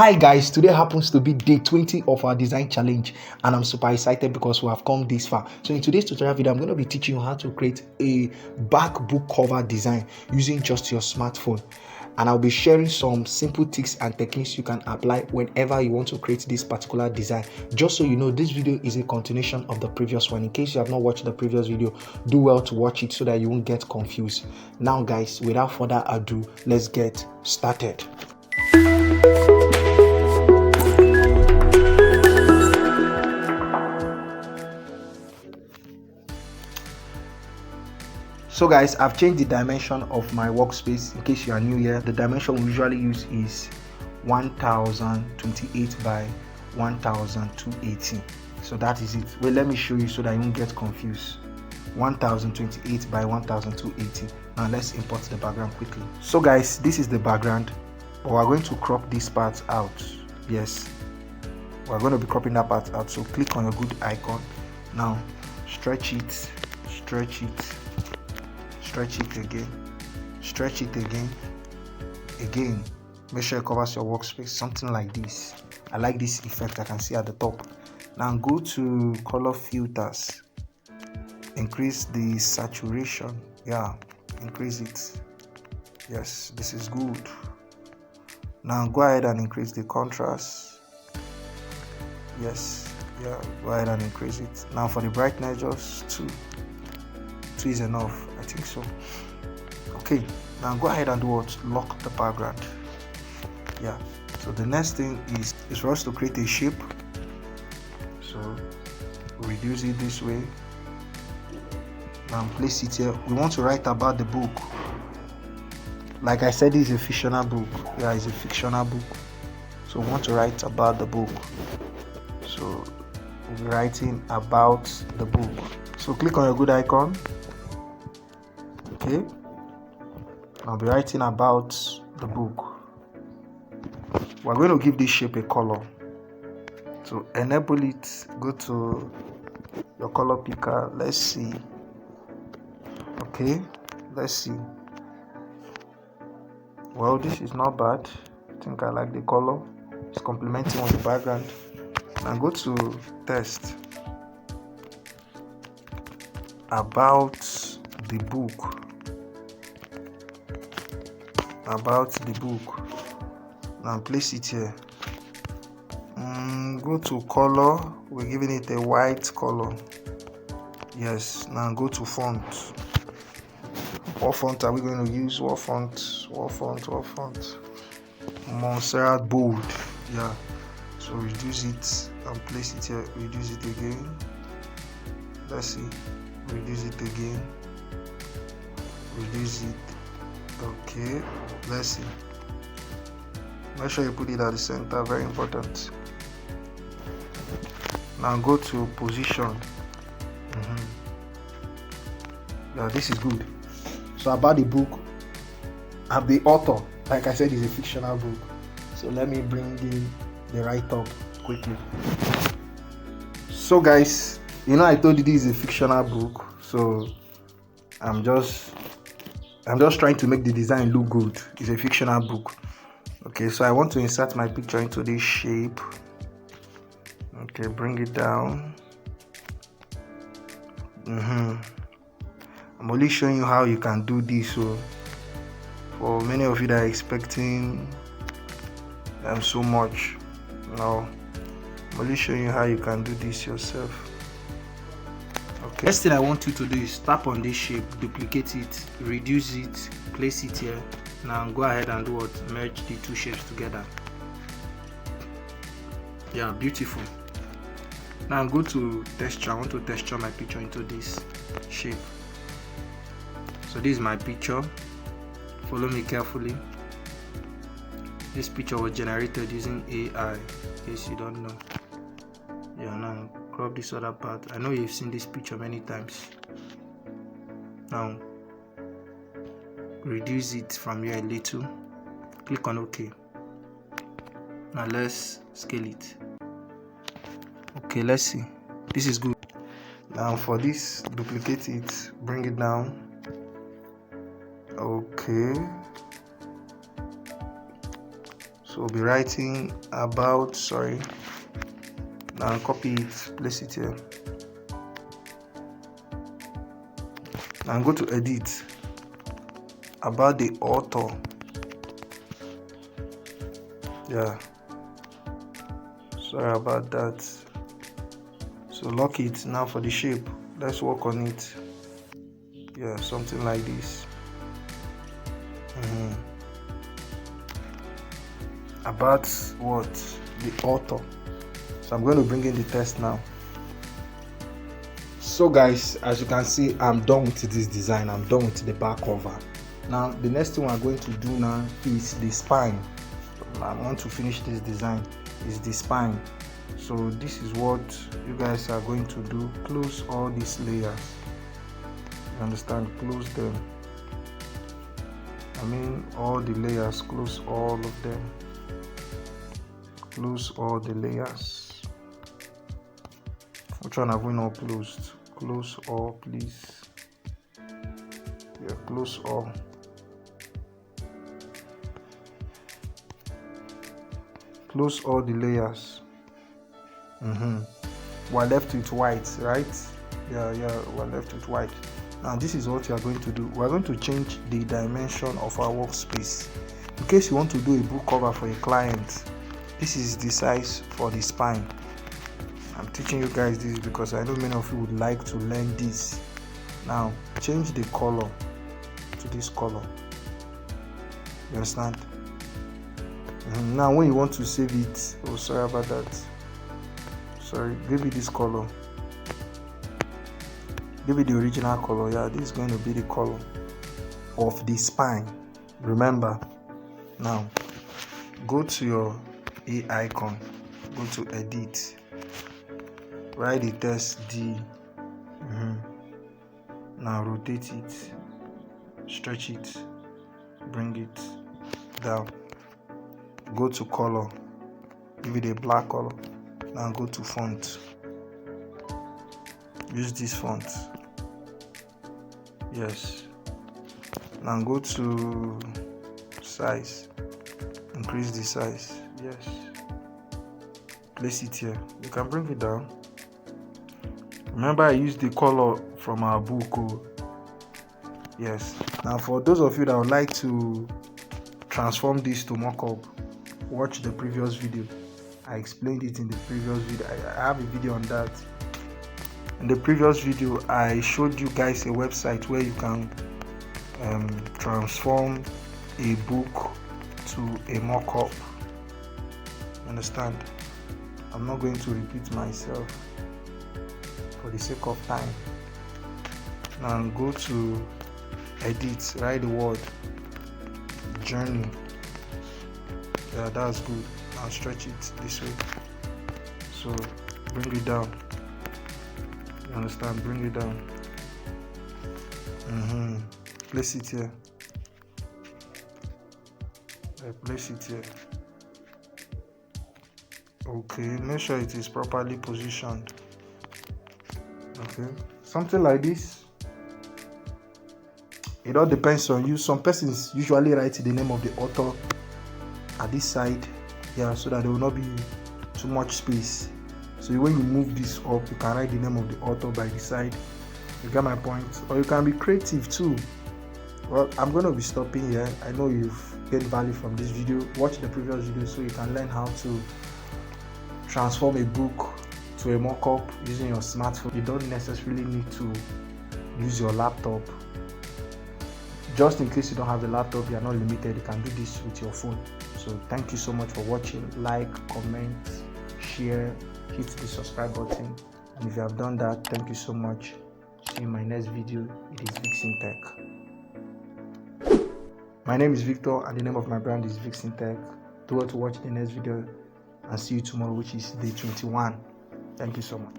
Hi guys, today happens to be day 20 of our design challenge and I'm super excited because we have come this far. So in today's tutorial video, I'm going to be teaching you how to create a back book cover design using just your smartphone. And I'll be sharing some simple tips and techniques you can apply whenever you want to create this particular design. Just so you know, this video is a continuation of the previous one. In case you have not watched the previous video, do well to watch it so that you won't get confused. Now guys, without further ado, let's get started. So guys, I've changed the dimension of my workspace. In case you are new here, the dimension we usually use is 1028 by 1280. So that is it. Well, let me show you so that you won't get confused. 1028 by 1280. Now let's import the background quickly. So guys, this is the background, but we're going to crop this part out. Yes, we're going to be cropping that part out. So click on your good icon. Now stretch it, stretch it, stretch it again, stretch it again. Make sure it covers your workspace, something like this. I like this effect I can see at the top. Now go to color filters, increase the saturation. Yeah, increase it. Yes, this is good. Now go ahead and increase the contrast. Yes, yeah, go ahead and increase it. Now for the brightness, just 2 is enough, I think so. Okay, now go ahead and do what? Lock the background. Yeah, so the next thing is for us to create a shape. So reduce it this way. Now place it here. We want to write about the book. Like I said, it's a fictional book. Yeah, it's a fictional book. So we want to write about the book. So we'll be writing about the book. So click on your good icon. Okay, I'll be writing about the book. We're going to give this shape a color. To enable it, go to your color picker. Let's see. Okay, let's see. Well, this is not bad. I think I like the color. It's complementing on the background. Now go to text. About the book. About the book. Now place it here. Go to color. We're giving it a white color. Yes. Now go to font. What font are we going to use? What font? Montserrat bold. Yeah. So reduce it and place it here. Reduce it again. Let's see. Reduce it again. Reduce it. Okay, let's see. Make sure you put it at the center, very important. Now go to position. Yeah, this is good. So about the book, I'm the author. Like I said, it's a fictional book. So let me bring in the write-up quickly. So guys, you know I told you this is a fictional book. So I'm just trying to make the design look good. It's a fictional book. Okay, so I want to insert my picture into this shape. Okay, bring it down. I'm only showing you how you can do this. So for many of you that are expecting so much, now I'm only showing you how you can do this yourself. Okay. Next thing I want you to do is tap on this shape, duplicate it, reduce it, place it here. Now go ahead and do what? Merge the two shapes together. Yeah, beautiful. Now go to texture. I want to texture my picture into this shape. So this is my picture. Follow me carefully. This picture was generated using AI, in case you don't know. Yeah, now crop this other part. I know you've seen this picture many times. Now reduce it from here a little. Click on OK. Now let's scale it. Okay, let's see. This is good. Now for this, duplicate it, bring it down. Okay. So we'll be writing about, now copy it, place it here. Now go to edit, about the author. Yeah, sorry about that. So lock it. Now for the shape, let's work on it. Yeah, something like this. About what? The author. So I'm going to bring in the text now. So guys, as you can see, I'm done with this design. I'm done with the back cover. Now the next thing we're going to do now is the spine. I want to finish this design is the spine. So this is what you guys are going to do. Close all these layers. You understand? Close them. I mean all the layers. Close all of them. Close all the layers. Which one have we not closed? Close all, please. Yeah, close all. Close all the layers. We're left with white, right? Yeah, we're left with white. Now this is what you are going to do. We're going to change the dimension of our workspace. In case you want to do a book cover for a client, this is the size for the spine. I'm teaching you guys this because I know many of you would like to learn this. Now change the color to this color. You understand? Now when you want to save it, oh sorry about that, give it this color, give it the original color. Yeah, this is going to be the color of the spine, remember. Now go to your A icon, go to edit, write the text D. Now rotate it, stretch it, bring it down. Go to color, give it a black color. Now go to font, use this font. Yes. Now go to size, increase the size. Yes, place it here. You can bring it down. Remember I used the color from our book. Yes. Now for those of you that would like to transform this to mockup, watch the previous video. I explained it in the previous video. I have a video on that. In the previous video I showed you guys a website where you can transform a book to a mockup. Understand? I'm not going to repeat myself for the sake of time. Now go to edit, write the word journey. Yeah, that's good. Now stretch it this way. So bring it down. You understand? Bring it down. Place it here. Place it here. Okay, make sure it is properly positioned. Okay, something like this. It all depends on you. Some persons usually write the name of the author at this side, yeah, so that there will not be too much space. So when you move this up, you can write the name of the author by the side. You get my point? Or you can be creative too. Well, I'm going to be stopping here. I know you've gained value from this video. Watch the previous video so you can learn how to transform a book to a mock-up using your smartphone. You don't necessarily need to use your laptop. Just in case you don't have a laptop, you are not limited. You can do this with your phone. So thank you so much for watching. Like, comment, share, hit the subscribe button. And if you have done that, thank you so much. See you in my next video. It is Vixen Tech. My name is Victor and the name of my brand is Vixen Tech. Do well to watch the next video and see you tomorrow, which is day 21. Thank you so much.